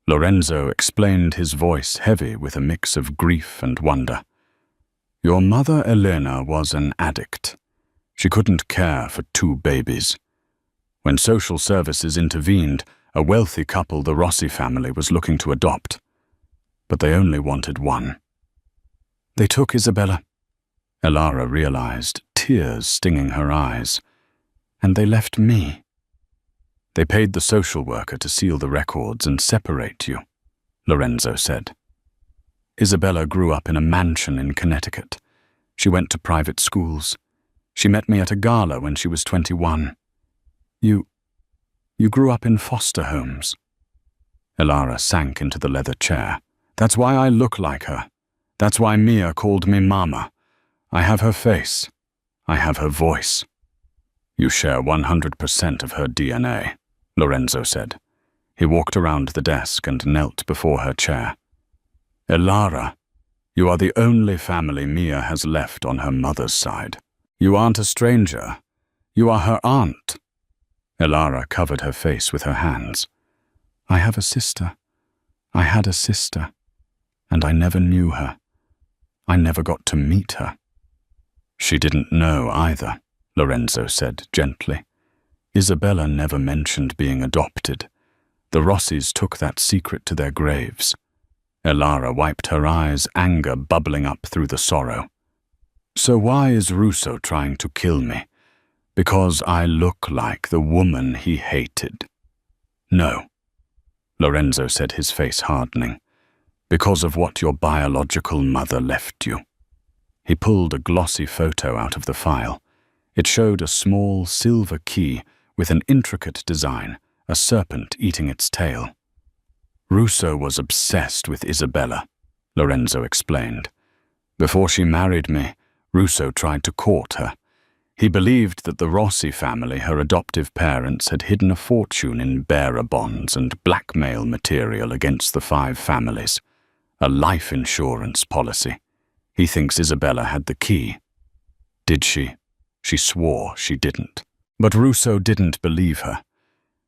Lorenzo explained, his voice heavy with a mix of grief and wonder. Your mother, Elena, was an addict. She couldn't care for 2 babies. When social services intervened, a wealthy couple, the Rossi family, was looking to adopt. But they only wanted 1. They took Isabella. Elara realized, tears stinging her eyes. And they left me. They paid the social worker to seal the records and separate you, Lorenzo said. Isabella grew up in a mansion in Connecticut. She went to private schools. She met me at a gala when she was 21. You grew up in foster homes. Elara sank into the leather chair. That's why I look like her. That's why Mia called me Mama. I have her face. I have her voice. You share 100% of her DNA, Lorenzo said. He walked around the desk and knelt before her chair. Elara, you are the only family Mia has left on her mother's side. You aren't a stranger. You are her aunt. Elara covered her face with her hands. I have a sister. I had a sister. And I never knew her. I never got to meet her. She didn't know either, Lorenzo said gently. Isabella never mentioned being adopted. The Rossis took that secret to their graves. Elara wiped her eyes, anger bubbling up through the sorrow. So why is Russo trying to kill me? Because I look like the woman he hated. No, Lorenzo said, his face hardening. Because of what your biological mother left you. He pulled a glossy photo out of the file. It showed a small silver key with an intricate design, a serpent eating its tail. Russo was obsessed with Isabella, Lorenzo explained. Before she married me, Russo tried to court her. He believed that the Rossi family, her adoptive parents, had hidden a fortune in bearer bonds and blackmail material against the 5 families. A life insurance policy. He thinks Isabella had the key. Did she? She swore she didn't. But Russo didn't believe her.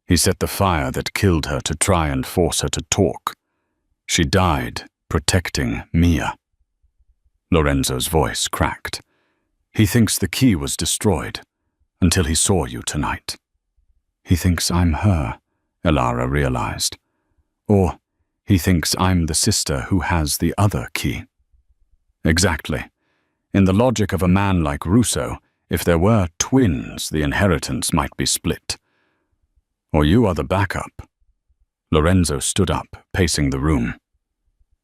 He set the fire that killed her to try and force her to talk. She died protecting Mia. Lorenzo's voice cracked. He thinks the key was destroyed until he saw you tonight. He thinks I'm her, Elara realized. Or he thinks I'm the sister who has the other key. Exactly. In the logic of a man like Russo, if there were twins, the inheritance might be split. Or you are the backup. Lorenzo stood up, pacing the room.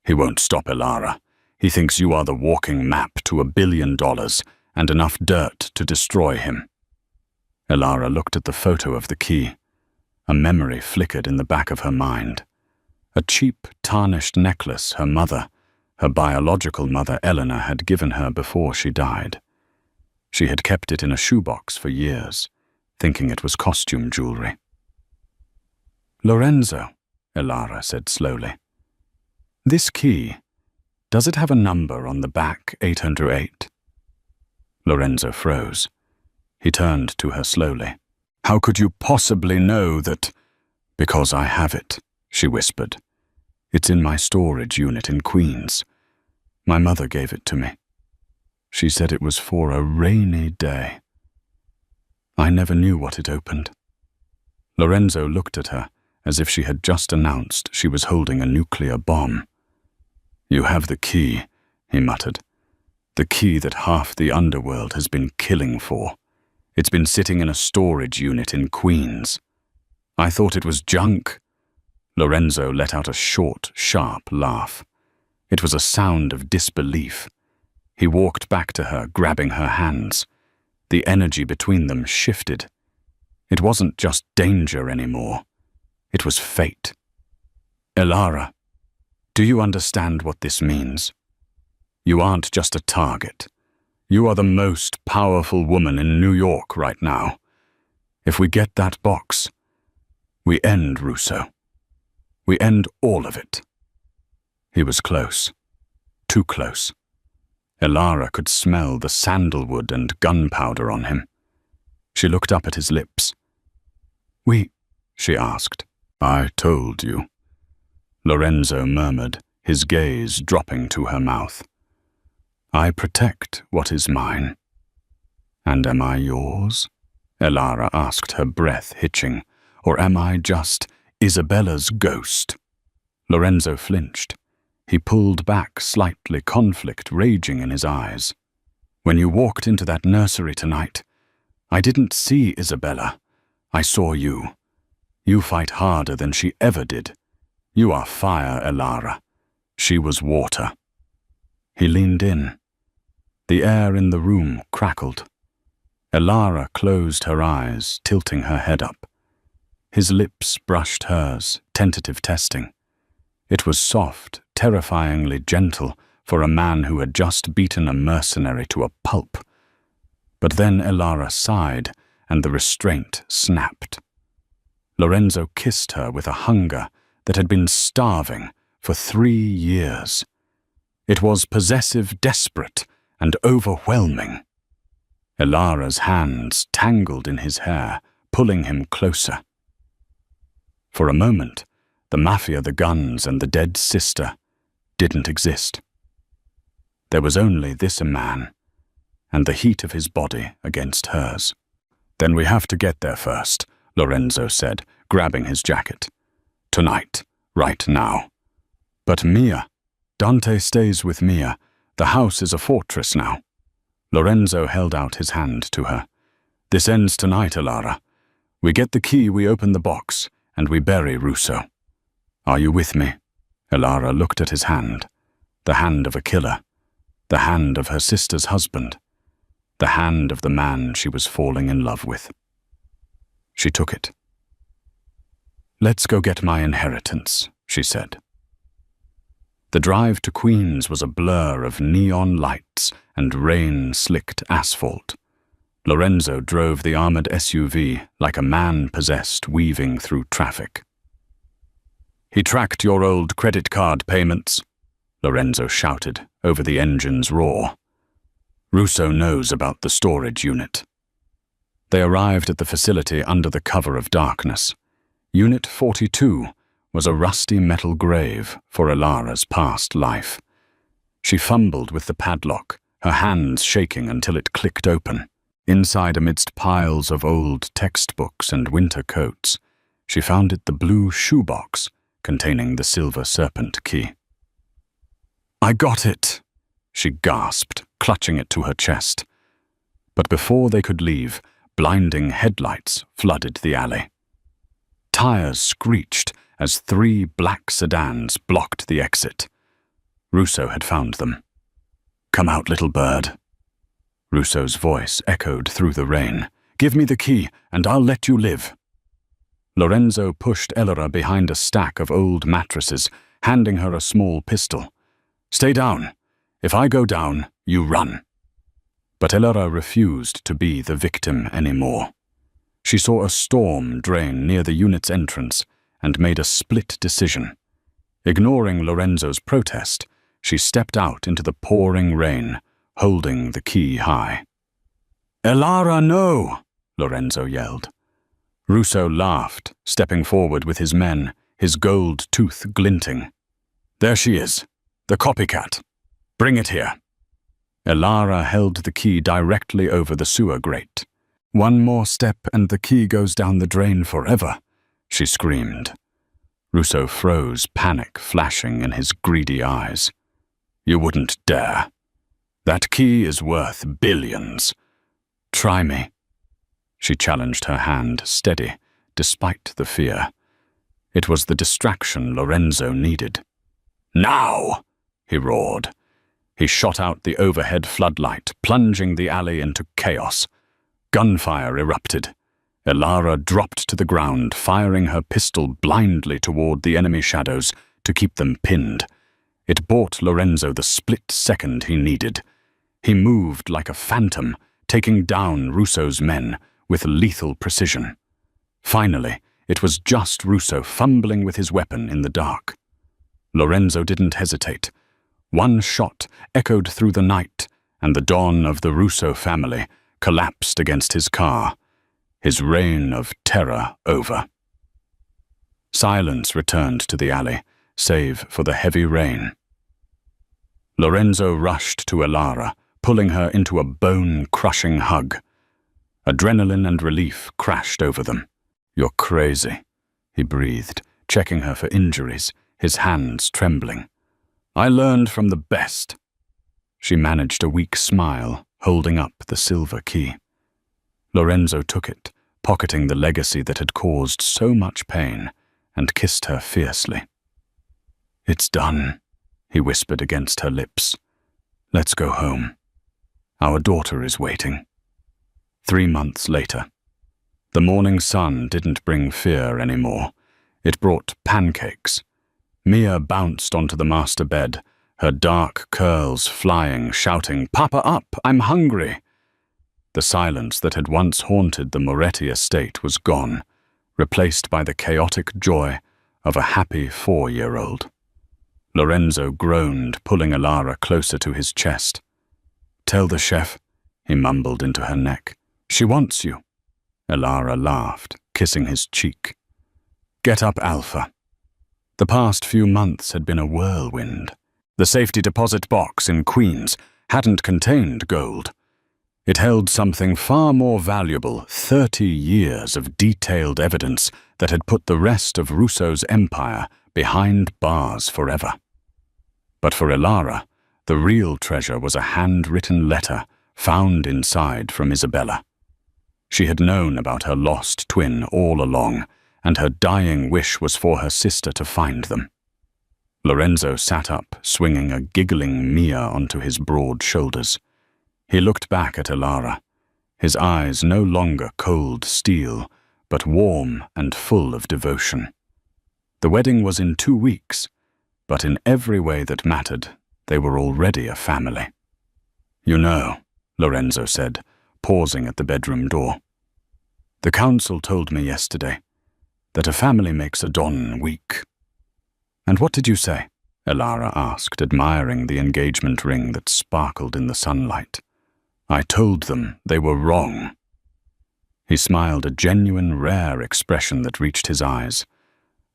He won't stop Elara. He thinks you are the walking map to $1 billion and enough dirt to destroy him. Elara looked at the photo of the key. A memory flickered in the back of her mind. A cheap, tarnished necklace her biological mother Eleanor, had given her before she died. She had kept it in a shoebox for years, thinking it was costume jewelry. Lorenzo, Elara said slowly. This key, does it have a number on the back, 808? Lorenzo froze. He turned to her slowly. How could you possibly know that? Because I have it, she whispered. It's in my storage unit in Queens. My mother gave it to me. She said it was for a rainy day. I never knew what it opened. Lorenzo looked at her as if she had just announced she was holding a nuclear bomb. You have the key, he muttered. The key that half the underworld has been killing for. It's been sitting in a storage unit in Queens. I thought it was junk. Lorenzo let out a short, sharp laugh. It was a sound of disbelief. He walked back to her, grabbing her hands. The energy between them shifted. It wasn't just danger anymore. It was fate. Elara, do you understand what this means? You aren't just a target. You are the most powerful woman in New York right now. If we get that box, we end Russo. We end all of it. He was close. Too close. Elara could smell the sandalwood and gunpowder on him. She looked up at his lips. She asked. I told you. Lorenzo murmured, his gaze dropping to her mouth. I protect what is mine. And am I yours? Elara asked, her breath hitching. Or am I just Isabella's ghost? Lorenzo flinched. He pulled back slightly, conflict raging in his eyes. When you walked into that nursery tonight, I didn't see Isabella. I saw you. You fight harder than she ever did. You are fire, Elara. She was water. He leaned in. The air in the room crackled. Elara closed her eyes, tilting her head up. His lips brushed hers, tentative testing. It was soft, terrifyingly gentle for a man who had just beaten a mercenary to a pulp. But then Elara sighed, and the restraint snapped. Lorenzo kissed her with a hunger that had been starving for 3 years. It was possessive, desperate, and overwhelming. Elara's hands tangled in his hair, pulling him closer. For a moment, the Mafia, the guns, and the dead sister didn't exist. There was only this man, and the heat of his body against hers. Then we have to get there first, Lorenzo said, grabbing his jacket. Tonight, right now. But Mia, Dante stays with Mia. The house is a fortress now. Lorenzo held out his hand to her. This ends tonight, Elara. We get the key, we open the box, and we bury Russo. Are you with me? Elara looked at his hand. The hand of a killer. The hand of her sister's husband. The hand of the man she was falling in love with. She took it. Let's go get my inheritance, she said. The drive to Queens was a blur of neon lights and rain-slicked asphalt. Lorenzo drove the armored SUV like a man possessed weaving through traffic. He tracked your old credit card payments, Lorenzo shouted over the engine's roar. Russo knows about the storage unit. They arrived at the facility under the cover of darkness. Unit 42 was a rusty metal grave for Elara's past life. She fumbled with the padlock, her hands shaking until it clicked open. Inside, amidst piles of old textbooks and winter coats, she found it the blue shoebox containing the silver serpent key. I got it, she gasped, clutching it to her chest. But before they could leave, blinding headlights flooded the alley. Tires screeched as 3 black sedans blocked the exit. Russo had found them. Come out, little bird. Russo's voice echoed through the rain. Give me the key, and I'll let you live. Lorenzo pushed Elara behind a stack of old mattresses, handing her a small pistol. Stay down. If I go down, you run. But Elara refused to be the victim anymore. She saw a storm drain near the unit's entrance and made a split decision. Ignoring Lorenzo's protest, she stepped out into the pouring rain, holding the key high. Elara, no! Lorenzo yelled. Russo laughed, stepping forward with his men, his gold tooth glinting. There she is, the copycat. Bring it here. Elara held the key directly over the sewer grate. One more step and the key goes down the drain forever, she screamed. Russo froze, panic flashing in his greedy eyes. You wouldn't dare. That key is worth billions. Try me. She challenged, her hand steady, despite the fear. It was the distraction Lorenzo needed. Now! He roared. He shot out the overhead floodlight, plunging the alley into chaos. Gunfire erupted. Elara dropped to the ground, firing her pistol blindly toward the enemy shadows to keep them pinned. It bought Lorenzo the split second he needed. He moved like a phantom, taking down Russo's men with lethal precision. Finally, it was just Russo fumbling with his weapon in the dark. Lorenzo didn't hesitate. One shot echoed through the night, and the dawn of the Russo family collapsed against his car, his reign of terror over. Silence returned to the alley, save for the heavy rain. Lorenzo rushed to Elara, pulling her into a bone-crushing hug. Adrenaline and relief crashed over them. "You're crazy," he breathed, checking her for injuries, his hands trembling. "I learned from the best." She managed a weak smile, holding up the silver key. Lorenzo took it, pocketing the legacy that had caused so much pain, and kissed her fiercely. "It's done," he whispered against her lips. "Let's go home. Our daughter is waiting." 3 months later. The morning sun didn't bring fear anymore. It brought pancakes. Mia bounced onto the master bed, her dark curls flying, shouting, "Papa up, I'm hungry!" The silence that had once haunted the Moretti estate was gone, replaced by the chaotic joy of a happy 4-year-old. Lorenzo groaned, pulling Elara closer to his chest. "Tell the chef," he mumbled into her neck. "She wants you." Elara laughed, kissing his cheek. "Get up, Alpha." The past few months had been a whirlwind. The safety deposit box in Queens hadn't contained gold. It held something far more valuable, 30 years of detailed evidence that had put the rest of Russo's empire behind bars forever. But for Elara, the real treasure was a handwritten letter found inside from Isabella. She had known about her lost twin all along, and her dying wish was for her sister to find them. Lorenzo sat up, swinging a giggling Mia onto his broad shoulders. He looked back at Elara, his eyes no longer cold steel, but warm and full of devotion. The wedding was in 2 weeks, but in every way that mattered, they were already a family. "You know," Lorenzo said, pausing at the bedroom door, "the council told me yesterday that a family makes a don weak." "And what did you say?" Elara asked, admiring the engagement ring that sparkled in the sunlight. "I told them they were wrong." He smiled, a genuine, rare expression that reached his eyes.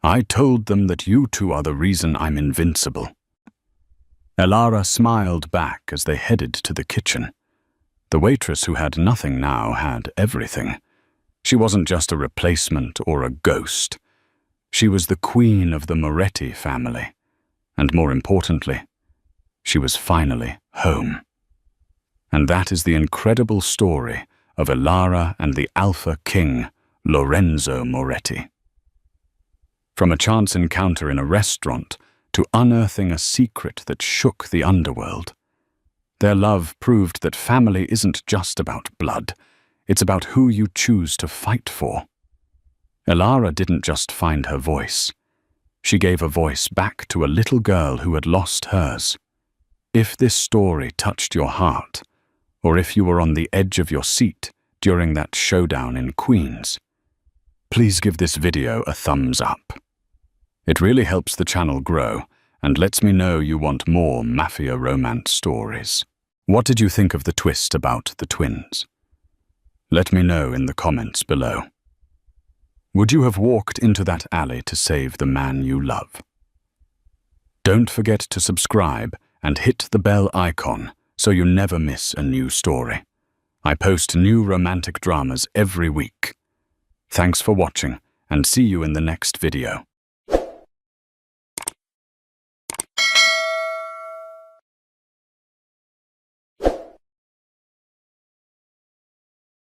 "I told them that you two are the reason I'm invincible." Elara smiled back as they headed to the kitchen. The waitress who had nothing now had everything. She wasn't just a replacement or a ghost. She was the queen of the Moretti family. And more importantly, she was finally home. And that is the incredible story of Elara and the Alpha King, Lorenzo Moretti. From a chance encounter in a restaurant to unearthing a secret that shook the underworld, their love proved that family isn't just about blood, it's about who you choose to fight for. Elara didn't just find her voice. She gave a voice back to a little girl who had lost hers. If this story touched your heart, or if you were on the edge of your seat during that showdown in Queens, please give this video a thumbs up. It really helps the channel grow and lets me know you want more Mafia romance stories. What did you think of the twist about the twins? Let me know in the comments below. Would you have walked into that alley to save the man you love? Don't forget to subscribe and hit the bell icon so you never miss a new story. I post new romantic dramas every week. Thanks for watching, and see you in the next video.